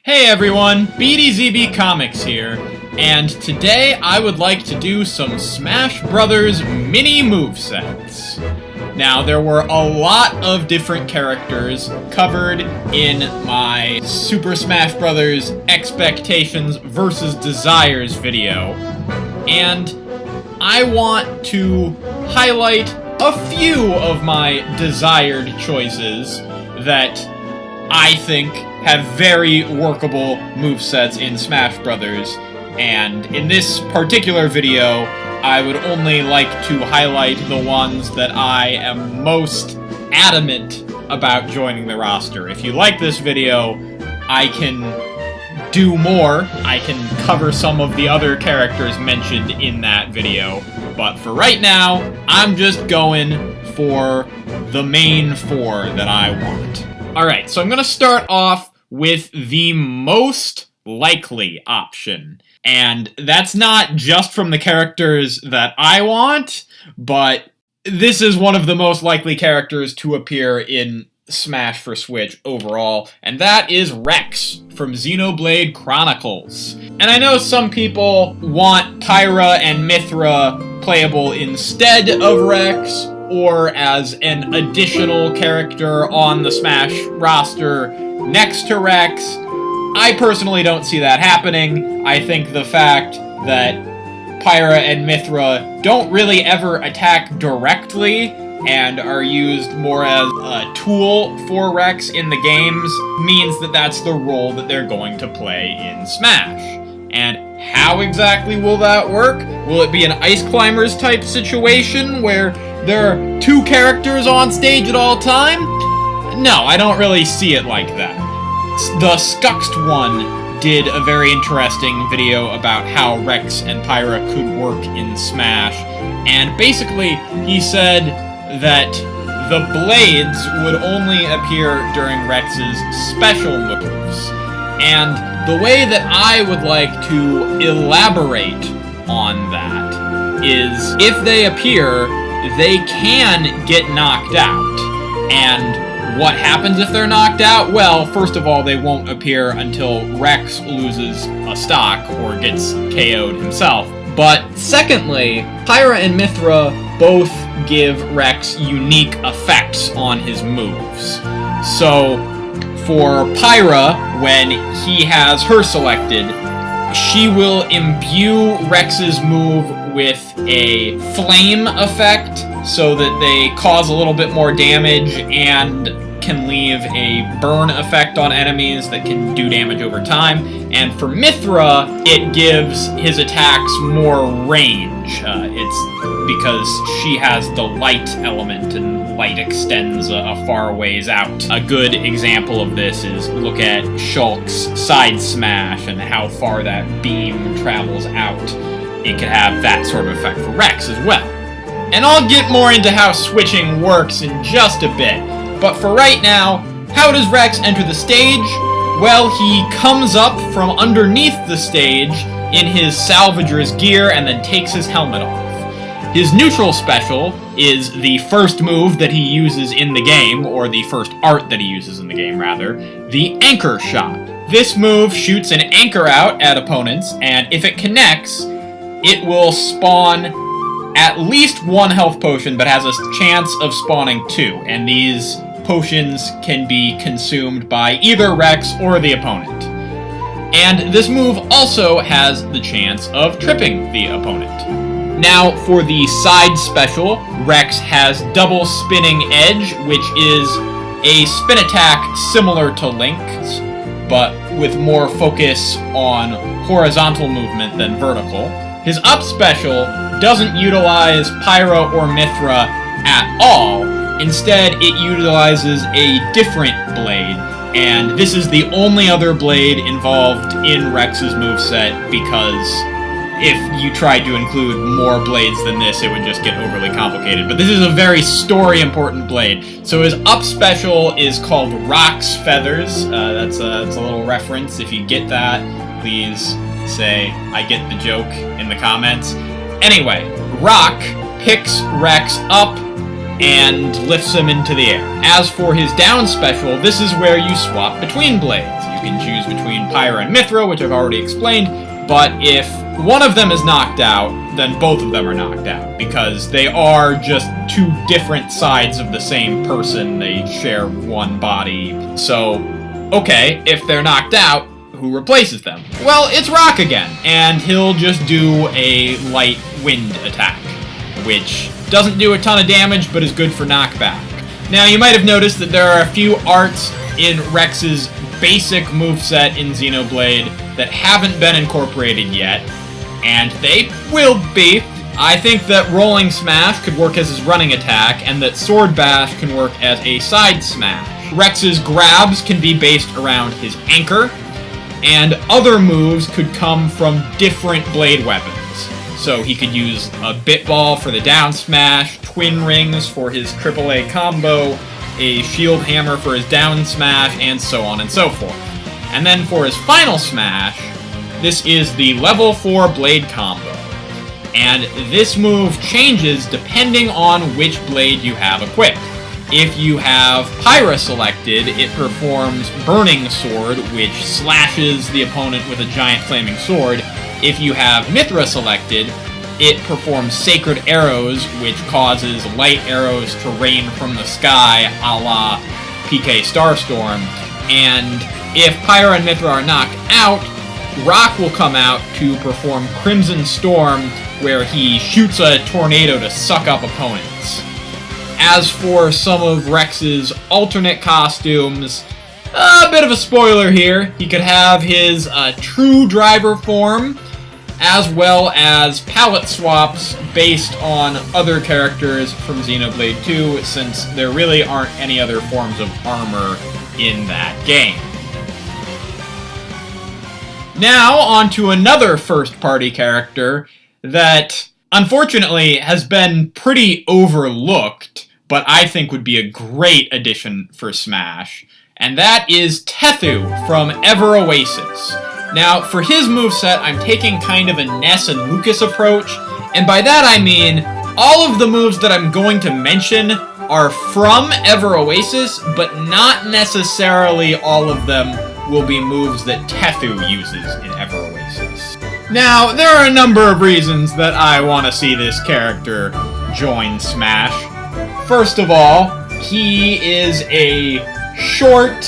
Hey everyone, BDZB Comics here, and today I would like to do some Smash Brothers mini movesets. Now, there were a lot of different characters covered in my Super Smash Brothers Expectations versus Desires video, and I want to highlight a few of my desired choices that I think have very workable movesets in Smash Brothers, and in this particular video, I would only like to highlight the ones that I am most adamant about joining the roster. If you like this video, I can do more. I can cover some of the other characters mentioned in that video, but for right now, I'm just going for the main four that I want. Alright, so I'm gonna start off with the most likely option. And that's not just from the characters that I want, but this is one of the most likely characters to appear in Smash for Switch overall, and that is Rex from Xenoblade Chronicles. And I know some people want Pyra and Mythra playable instead of Rex, or as an additional character on the Smash roster next to Rex. I personally don't see that happening. I think the fact that Pyra and Mythra don't really ever attack directly and are used more as a tool for Rex in the games means that that's the role that they're going to play in Smash. And how exactly will that work? Will it be an Ice Climbers type situation where there are two characters on stage at all time? No, I don't really see it like that. The Skuxt one did a very interesting video about how Rex and Pyra could work in Smash, and basically he said that the blades would only appear during Rex's special moves. And the way that I would like to elaborate on that is if they appear, they can get knocked out. And what happens if they're knocked out? Well, first of all, they won't appear until Rex loses a stock or gets KO'd himself. But secondly, Pyra and Mythra both give Rex unique effects on his moves. So, for Pyra, when he has her selected, she will imbue Rex's move with a flame effect so that they cause a little bit more damage and can leave a burn effect on enemies that can do damage over time. And for Mythra, it gives his attacks more range. It's because she has the light element, and light extends a far ways out. A good example of this is look at Shulk's side smash and how far that beam travels out. It could have that sort of effect for Rex as well. And I'll get more into how switching works in just a bit. But for right now, how does Rex enter the stage? Well, he comes up from underneath the stage in his salvager's gear and then takes his helmet off. His neutral special is the first move that he uses in the game, or the first art that he uses in the game, rather, the anchor shot. This move shoots an anchor out at opponents, and if it connects, it will spawn at least one health potion, but has a chance of spawning two, and these potions can be consumed by either Rex or the opponent. And this move also has the chance of tripping the opponent. Now, for the side special, Rex has double spinning edge, which is a spin attack similar to Link's, but with more focus on horizontal movement than vertical. His up special doesn't utilize Pyra or Mythra at all. Instead, it utilizes a different blade, and this is the only other blade involved in Rex's moveset, because if you tried to include more blades than this, it would just get overly complicated. But this is a very story-important blade. So his up special is called Rock's Feathers. That's a little reference. If you get that, please say, I get the joke in the comments. Anyway, Rock picks Rex up and lifts him into the air. As for his down special, this is where you swap between blades. You can choose between Pyra and Mithra, which I've already explained, but if one of them is knocked out, then both of them are knocked out, because they are just two different sides of the same person. They share one body. So, okay, if they're knocked out, who replaces them? Well, it's Rock again, and he'll just do a light wind attack, which doesn't do a ton of damage, but is good for knockback. Now, you might have noticed that there are a few arts in Rex's basic moveset in Xenoblade that haven't been incorporated yet, and they will be. I think that Rolling Smash could work as his running attack, and that Sword Bash can work as a side smash. Rex's grabs can be based around his anchor, and other moves could come from different blade weapons. So he could use a Bit Ball for the down smash, Twin Rings for his AAA combo, a Shield Hammer for his down smash, and so on and so forth. And then for his final smash, this is the level 4 blade combo. And this move changes depending on which blade you have equipped. If you have Pyra selected, it performs Burning Sword, which slashes the opponent with a giant flaming sword. If you have Mithra selected, it performs Sacred Arrows, which causes light arrows to rain from the sky, a la PK Starstorm. And if Pyra and Mithra are knocked out, Rock will come out to perform Crimson Storm, where he shoots a tornado to suck up opponents. As for some of Rex's alternate costumes, a bit of a spoiler here. He could have his true driver form, as well as palette swaps based on other characters from Xenoblade 2, since there really aren't any other forms of armor in that game. Now, on to another first-party character that, unfortunately, has been pretty overlooked, but I think would be a great addition for Smash, and that is Tethu from Ever Oasis. Now, for his moveset, I'm taking kind of a Ness and Lucas approach, and by that I mean all of the moves that I'm going to mention are from Ever Oasis, but not necessarily all of them will be moves that Tethu uses in Ever Oasis. Now, there are a number of reasons that I want to see this character join Smash. First of all, he is a short,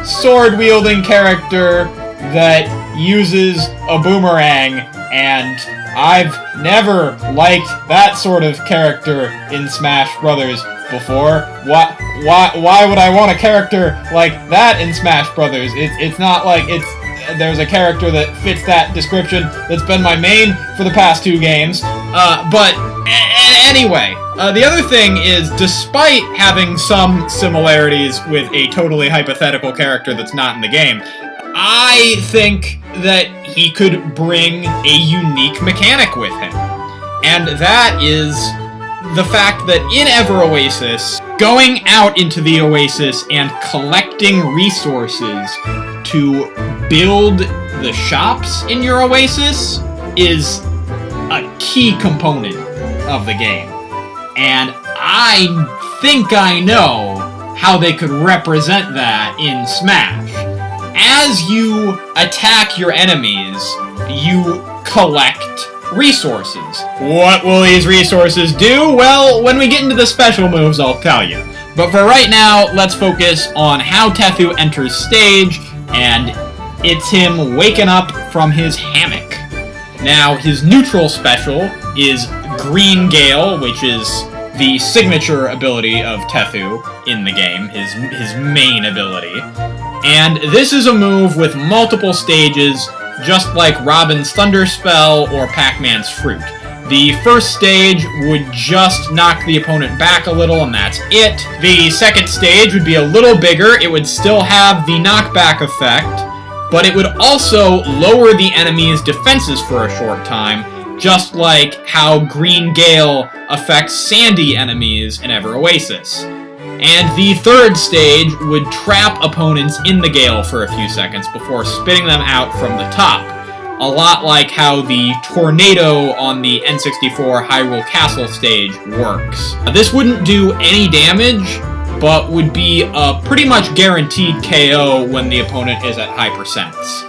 sword-wielding character that uses a boomerang, and I've never liked that sort of character in Smash Brothers before. Why would I want a character like that in Smash Brothers? It's not like there's a character that fits that description that's been my main for the past 2 games. But anyway, the other thing is, despite having some similarities with a totally hypothetical character that's not in the game, I think that he could bring a unique mechanic with him. And that is the fact that in Ever Oasis, going out into the Oasis and collecting resources to build the shops in your Oasis is a key component of the game. And I think I know how they could represent that in Smash. As you attack your enemies, you collect resources. What will these resources do? Well, when we get into the special moves, I'll tell you. But for right now, let's focus on how Tethu enters stage, and it's him waking up from his hammock. Now, his neutral special is Green Gale, which is the signature ability of Tethu in the game, his main ability. And this is a move with multiple stages, just like Robin's Thunder Spell or Pac-Man's Fruit. The first stage would just knock the opponent back a little, and that's it. The second stage would be a little bigger. It would still have the knockback effect, but it would also lower the enemy's defenses for a short time, just like how Green Gale affects sandy enemies in Ever Oasis. And the third stage would trap opponents in the Gale for a few seconds before spitting them out from the top. a lot like how the tornado on the N64 Hyrule Castle stage works. This wouldn't do any damage, but would be a pretty much guaranteed KO when the opponent is at high percents.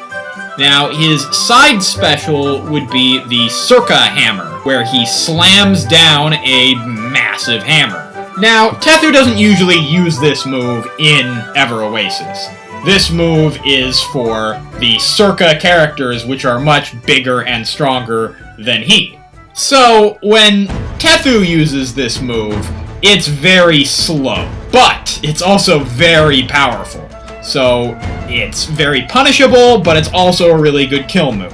Now, his side special would be the Circa Hammer, where he slams down a massive hammer. Now, Tethu doesn't usually use this move in Ever Oasis. This move is for the Circa characters, which are much bigger and stronger than he. So, when Tethu uses this move, it's very slow, but it's also very powerful. So, it's very punishable, but it's also a really good kill move.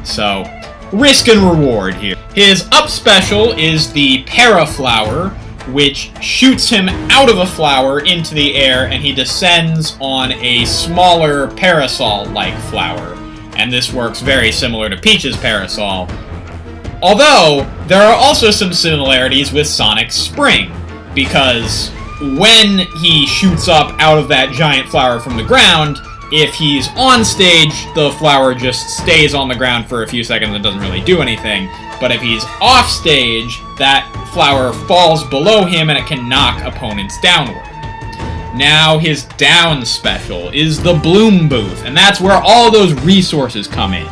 So, risk and reward here. His up special is the Paraflower, which shoots him out of a flower into the air, and he descends on a smaller parasol-like flower. And this works very similar to Peach's Parasol. Although, there are also some similarities with Sonic's Spring, because when he shoots up out of that giant flower from the ground, if he's on stage, the flower just stays on the ground for a few seconds and doesn't really do anything. But if he's off stage, that flower falls below him and it can knock opponents downward. Now his down special is the Bloom Booth, and that's where all those resources come in.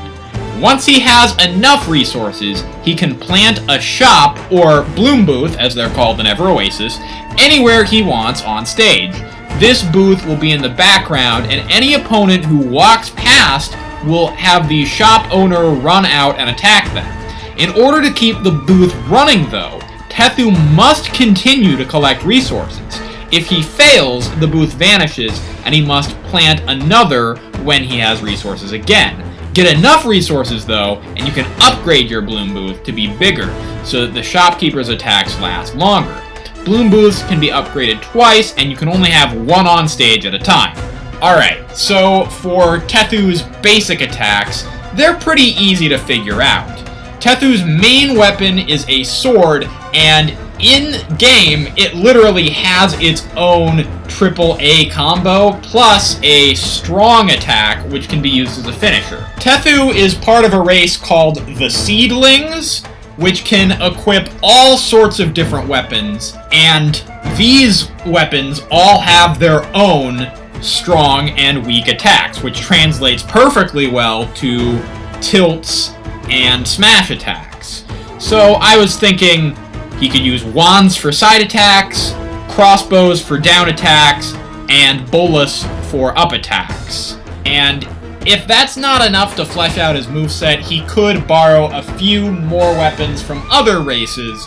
Once he has enough resources, he can plant a shop, or Bloom Booth, as they're called in Ever Oasis, anywhere he wants on stage. This booth will be in the background, and any opponent who walks past will have the shop owner run out and attack them. In order to keep the booth running, though, Tethu must continue to collect resources. If he fails, the booth vanishes, and he must plant another when he has resources again. Get enough resources, though, and you can upgrade your Bloom Booth to be bigger, so that the shopkeeper's attacks last longer. Bloom Booths can be upgraded twice, and you can only have one on stage at a time. Alright, so for Tethu's basic attacks, they're pretty easy to figure out. Tethu's main weapon is a sword, and in-game, it literally has its own AAA combo, plus a strong attack, which can be used as a finisher. Tethu is part of a race called the Seedlings, which can equip all sorts of different weapons, and these weapons all have their own strong and weak attacks, which translates perfectly well to tilts and smash attacks. So I was thinking he could use wands for side attacks, crossbows for down attacks, and bolas for up attacks. And if that's not enough to flesh out his moveset, he could borrow a few more weapons from other races,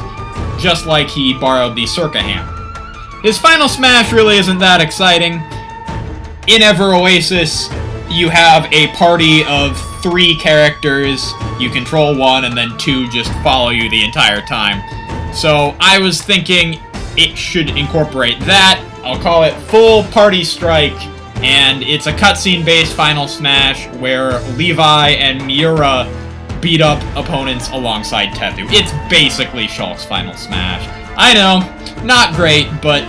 just like he borrowed the Circa Hammer. His final smash really isn't that exciting. In Ever Oasis, you have a party of 3 characters. You control one, and then 2 just follow you the entire time. So I was thinking it should incorporate that. I'll call it Full Party Strike, and it's a cutscene-based final smash where Levi and Miura beat up opponents alongside Tethu. It's basically Shulk's final smash. I know, not great, but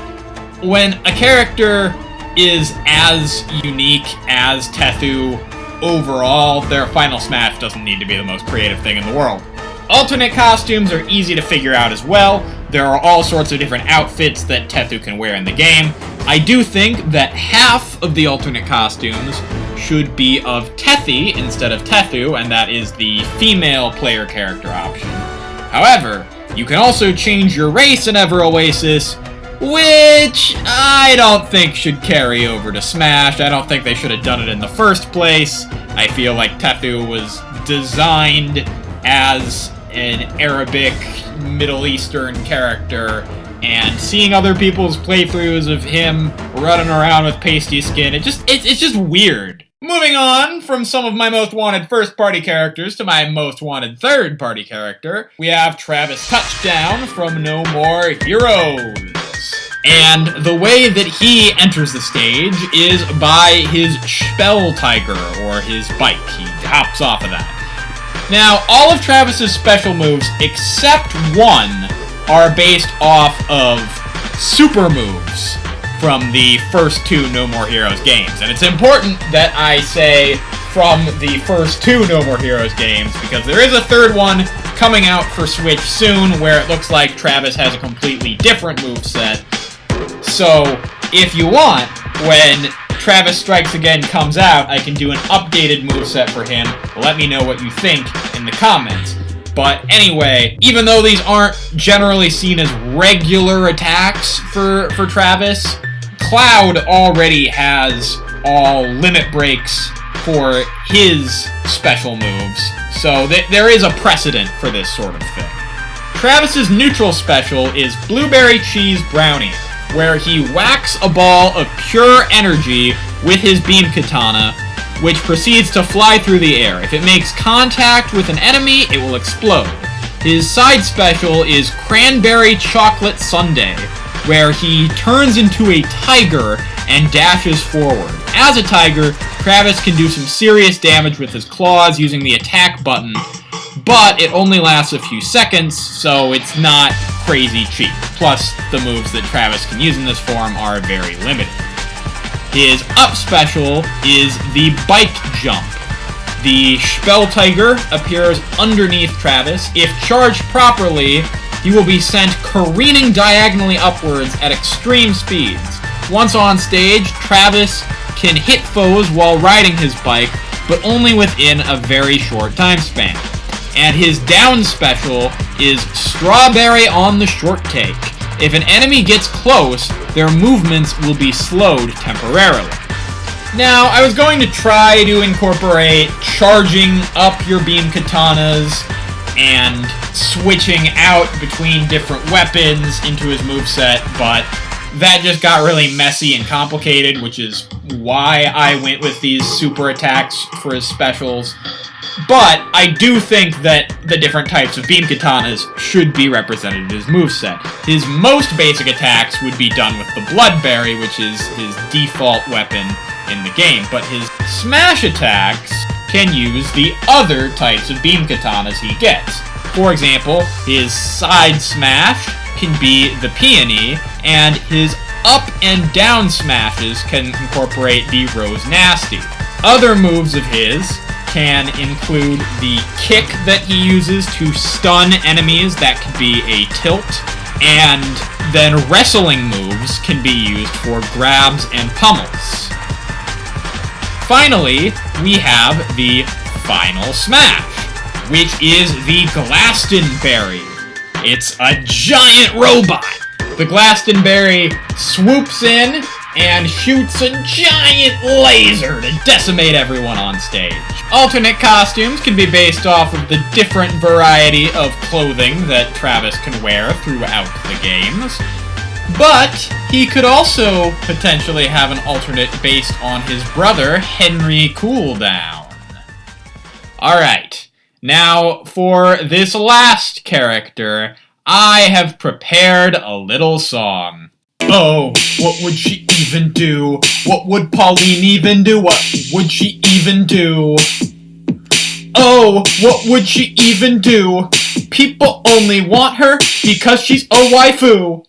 when a character is as unique as Tethu overall, their final smash doesn't need to be the most creative thing in the world. Alternate costumes are easy to figure out as well. There are all sorts of different outfits that Tethu can wear in the game. I do think that half of the alternate costumes should be of Tethi instead of Tethu, and that is the female player character option. However, you can also change your race in Ever Oasis, which I don't think should carry over to Smash. I don't think they should have done it in the first place. I feel like Tethu was designed as an Arabic, Middle Eastern character, and seeing other people's playthroughs of him running around with pasty skin, it's just weird. Moving on from some of my most wanted first-party characters to my most wanted third-party character, we have Travis Touchdown from No More Heroes. And the way that he enters the stage is by his Spell Tiger, or his bike. He hops off of that. Now, all of Travis's special moves, except one, are based off of super moves from the first 2 No More Heroes games. And it's important that I say from the first two No More Heroes games, because there is a third one coming out for Switch soon, where it looks like Travis has a completely different moveset. So, if you want, when Travis Strikes Again comes out, I can do an updated moveset for him. Let me know what you think in the comments. But anyway, even though these aren't generally seen as regular attacks for Travis, Cloud already has all limit breaks for his special moves, so there is a precedent for this sort of thing. Travis's neutral special is Blueberry Cheese Brownie, where he whacks a ball of pure energy with his beam katana, which proceeds to fly through the air. If it makes contact with an enemy, it will explode. His side special is Cranberry Chocolate Sundae, where he turns into a tiger and dashes forward. As a tiger, Travis can do some serious damage with his claws using the attack button, but it only lasts a few seconds, so it's not crazy cheap. Plus, the moves that Travis can use in this form are very limited. His up special is the Bike Jump. The Spell Tiger appears underneath Travis. If charged properly, he will be sent careening diagonally upwards at extreme speeds. Once on stage, Travis can hit foes while riding his bike, but only within a very short time span. And his down special is Strawberry on the Short Take. If an enemy gets close, their movements will be slowed temporarily. Now, I was going to try to incorporate charging up your beam katanas and switching out between different weapons into his moveset, but that just got really messy and complicated, which is why I went with these super attacks for his specials. But I do think that the different types of beam katanas should be represented in his moveset. His most basic attacks would be done with the Bloodberry, which is his default weapon in the game, but his smash attacks can use the other types of beam katanas he gets. For example, his side smash can be the Peony, and his up and down smashes can incorporate the Rose Nasty. Other moves of his can include the kick that he uses to stun enemies, that could be a tilt, and then wrestling moves can be used for grabs and pummels. Finally, we have the final smash, which is the Glastonbury. It's a giant robot. The Glastonbury swoops in and shoots a giant laser to decimate everyone on stage. Alternate costumes can be based off of the different variety of clothing that Travis can wear throughout the games. But he could also potentially have an alternate based on his brother, Henry Cooldown. Alright, now for this last character, I have prepared a little song. Oh, what would she even do? What would Pauline even do? What would she even do? Oh, what would she even do? People only want her because she's a waifu.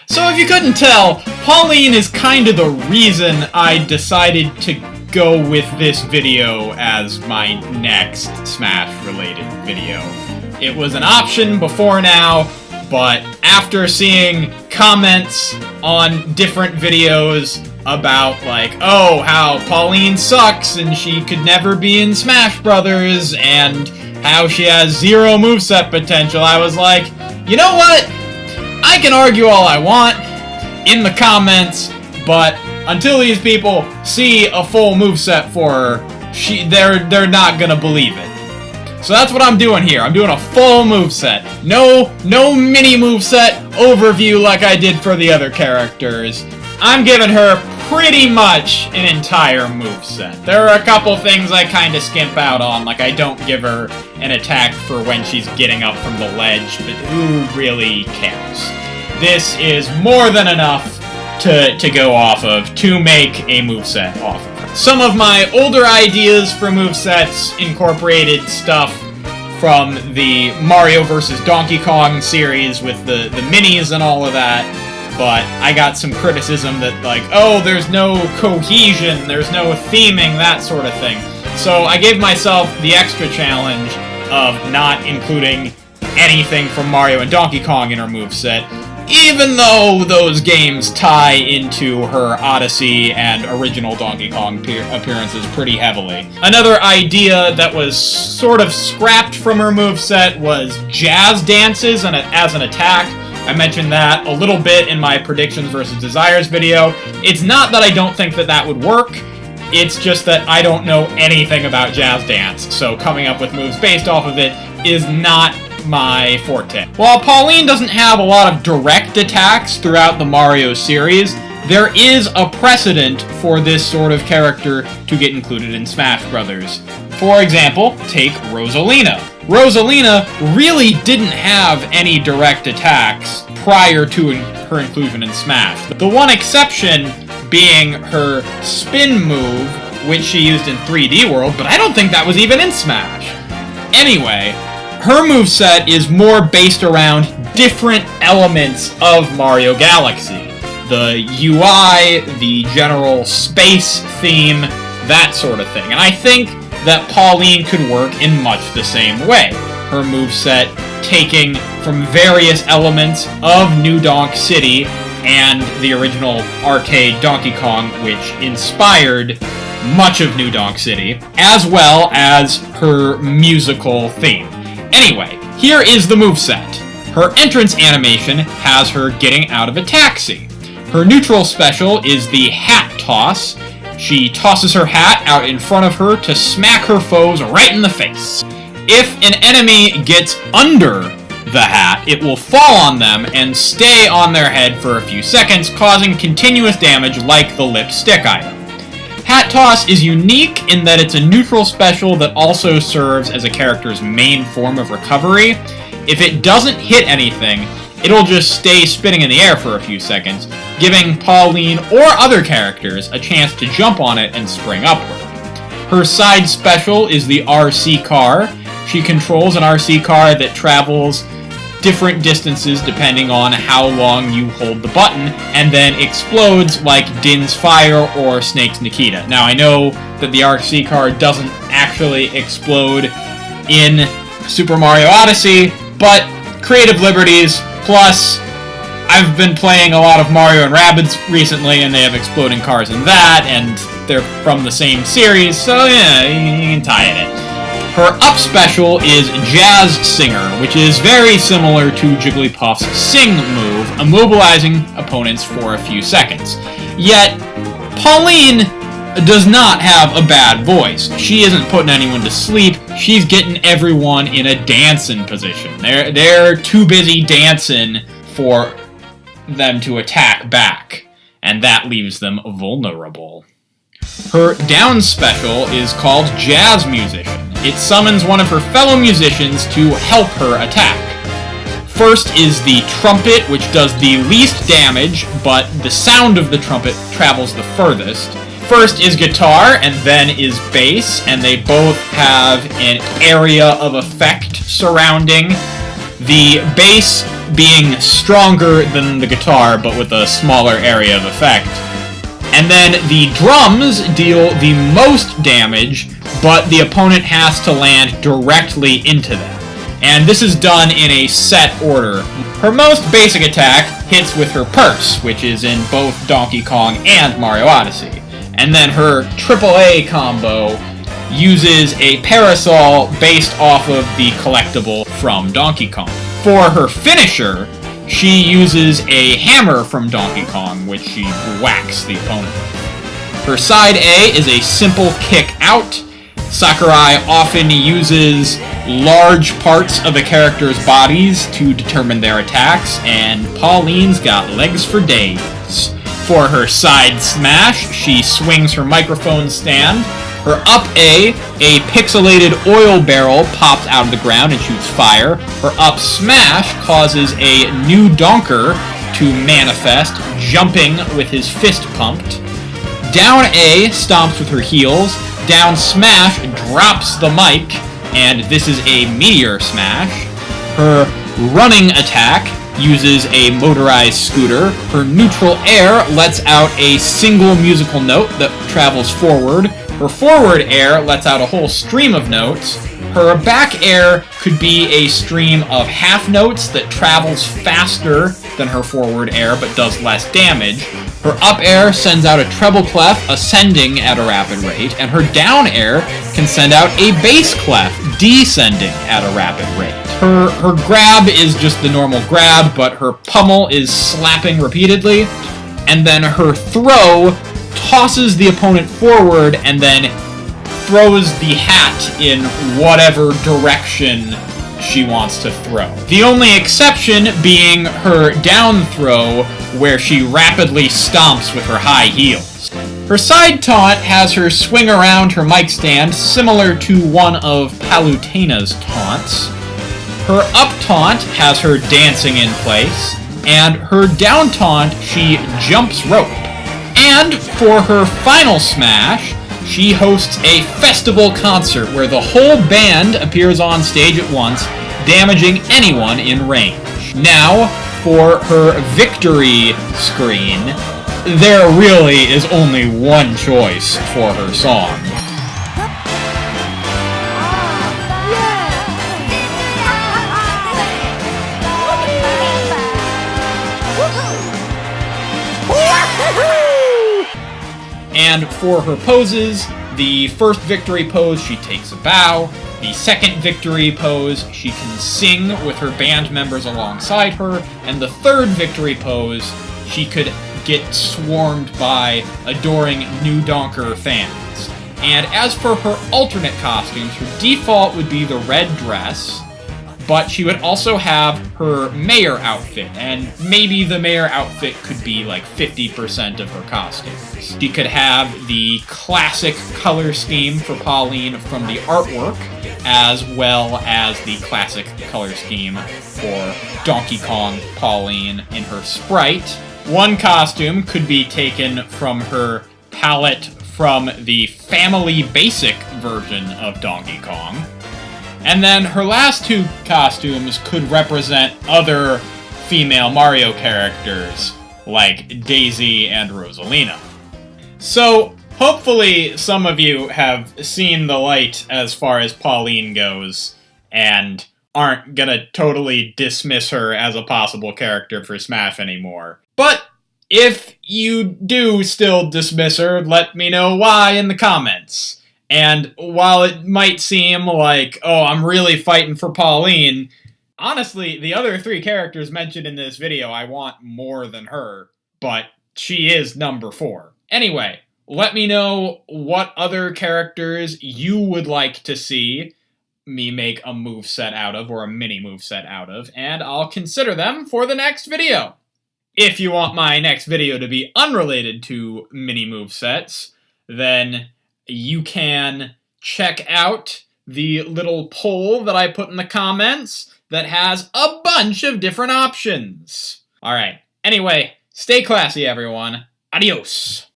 So if you couldn't tell, Pauline is kind of the reason I decided to go with this video as my next Smash-related video. It was an option before now, but after seeing comments on different videos about, like, oh, how Pauline sucks and she could never be in Smash Brothers, and how she has zero moveset potential, I was like, you know what? I can argue all I want in the comments, but until these people see a full moveset for her, they're not gonna believe it. So that's what I'm doing here. I'm doing a full moveset. No mini moveset overview like I did for the other characters. I'm giving her pretty much an entire moveset. There are a couple things I kind of skimp out on, like I don't give her an attack for when she's getting up from the ledge, but who really cares? This is more than enough to go off of to make a moveset off of her. Some of my older ideas for movesets incorporated stuff from the Mario vs. Donkey Kong series with the minis and all of that. but I got some criticism that, like, oh, there's no cohesion, there's no theming, that sort of thing. So I gave myself the extra challenge of not including anything from Mario and Donkey Kong in her moveset, even though those games tie into her Odyssey and original Donkey Kong appearances pretty heavily. Another idea that was sort of scrapped from her moveset was jazz dances as an attack. I mentioned that a little bit in my Predictions versus Desires video. It's not that I don't think that that would work, it's just that I don't know anything about jazz dance, so coming up with moves based off of it is not my forte. While Pauline doesn't have a lot of direct attacks throughout the Mario series, there is a precedent for this sort of character to get included in Smash Bros. For example, take Rosalina. Rosalina really didn't have any direct attacks prior to her inclusion in Smash. The one exception being her spin move, which she used in 3D World, but I don't think that was even in Smash. Anyway, her moveset is more based around different elements of Mario Galaxy. The UI, the general space theme, that sort of thing. And I think that Pauline could work in much the same way. Her moveset taking from various elements of New Donk City and the original arcade Donkey Kong, which inspired much of New Donk City, as well as her musical theme. Anyway, here is the moveset. Her entrance animation has her getting out of a taxi. Her neutral special is the hat toss. She tosses her hat out in front of her to smack her foes right in the face. If an enemy gets under the hat, it will fall on them and stay on their head for a few seconds, causing continuous damage like the lipstick item. Hat Toss is unique in that it's a neutral special that also serves as a character's main form of recovery. If it doesn't hit anything, it'll just stay spinning in the air for a few seconds, giving Pauline or other characters a chance to jump on it and spring upward. Her side special is the RC car. She controls an RC car that travels different distances depending on how long you hold the button, and then explodes like Din's Fire or Snake's Nikita. Now, I know that the RC car doesn't actually explode in Super Mario Odyssey, but creative liberties, plus I've been playing a lot of Mario and Rabbids recently, and they have exploding cars in that, and they're from the same series, so yeah, you can tie it in. Her up special is Jazz Singer, which is very similar to Jigglypuff's Sing move, immobilizing opponents for a few seconds. Yet, Pauline does not have a bad voice. She isn't putting anyone to sleep, she's getting everyone in a dancing position. They're too busy dancing for them to attack back, and that leaves them vulnerable. Her down special is called Jazz Musician. It summons one of her fellow musicians to help her attack. First is the trumpet, which does the least damage, but the sound of the trumpet travels the furthest. First is guitar, and then is bass, and they both have an area of effect surrounding. The bass being stronger than the guitar, but with a smaller area of effect. And then the drums deal the most damage, but the opponent has to land directly into them. And this is done in a set order. Her most basic attack hits with her purse, which is in both Donkey Kong and Mario Odyssey. And then her AAA combo uses a parasol based off of the collectible from Donkey Kong. For her finisher, she uses a hammer from Donkey Kong, which she whacks the opponent with. Her side A is a simple kick out. Sakurai often uses large parts of a character's bodies to determine their attacks, and Pauline's got legs for days. For her side smash, she swings her microphone stand. Her up A pixelated oil barrel pops out of the ground and shoots fire. Her up smash causes a new Donker to manifest, jumping with his fist pumped. Down A stomps with her heels. Down smash drops the mic, and this is a meteor smash. Her running attack uses a motorized scooter. Her neutral air lets out a single musical note that travels forward. Her forward air lets out a whole stream of notes. Her back air could be a stream of half notes that travels faster than her forward air but does less damage. Her up air sends out a treble clef ascending at a rapid rate, and her down air can send out a bass clef descending at a rapid rate. Her grab is just the normal grab, but her pummel is slapping repeatedly, and then her throw tosses the opponent forward and then throws the hat in whatever direction she wants to throw. The only exception being her down throw, where she rapidly stomps with her high heels. Her side taunt has her swing around her mic stand, similar to one of Palutena's taunts. Her up taunt has her dancing in place, and her down taunt, she jumps rope. And for her final smash, she hosts a festival concert where the whole band appears on stage at once, damaging anyone in range. Now, for her victory screen, there really is only one choice for her song. And for her poses, the first victory pose, she takes a bow. The second victory pose, she can sing with her band members alongside her. And the third victory pose, she could get swarmed by adoring New Donker fans. And as for her alternate costumes, her default would be the red dress, but she would also have her mayor outfit, and maybe the mayor outfit could be like 50% of her costumes. She could have the classic color scheme for Pauline from the artwork, as well as the classic color scheme for Donkey Kong Pauline in her sprite. One costume could be taken from her palette from the Family Basic version of Donkey Kong. And then her last two costumes could represent other female Mario characters, like Daisy and Rosalina. So, hopefully some of you have seen the light as far as Pauline goes, and aren't gonna totally dismiss her as a possible character for Smash anymore. But if you do still dismiss her, let me know why in the comments. And while it might seem like, oh, I'm really fighting for Pauline, honestly, the other three characters mentioned in this video I want more than her, but she is number 4. Anyway, let me know what other characters you would like to see me make a moveset out of, or a mini moveset out of, and I'll consider them for the next video. If you want my next video to be unrelated to mini movesets, then you can check out the little poll that I put in the comments that has a bunch of different options. Alright, anyway, stay classy everyone. Adios!